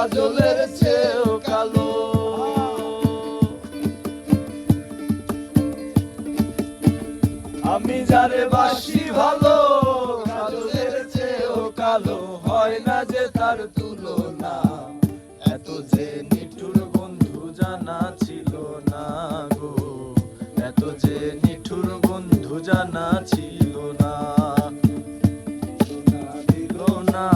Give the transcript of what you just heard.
কাজলের চেয়েও কালো। আমি যারে বাসি ভালো, কাজলের চেয়েও কালো, হয় না যে তার তুলনা। এত যে নিঠুর বন্ধু জানা ছিল না গো, এত যে নিঠুর বন্ধু জানা ছিল না, দিল না।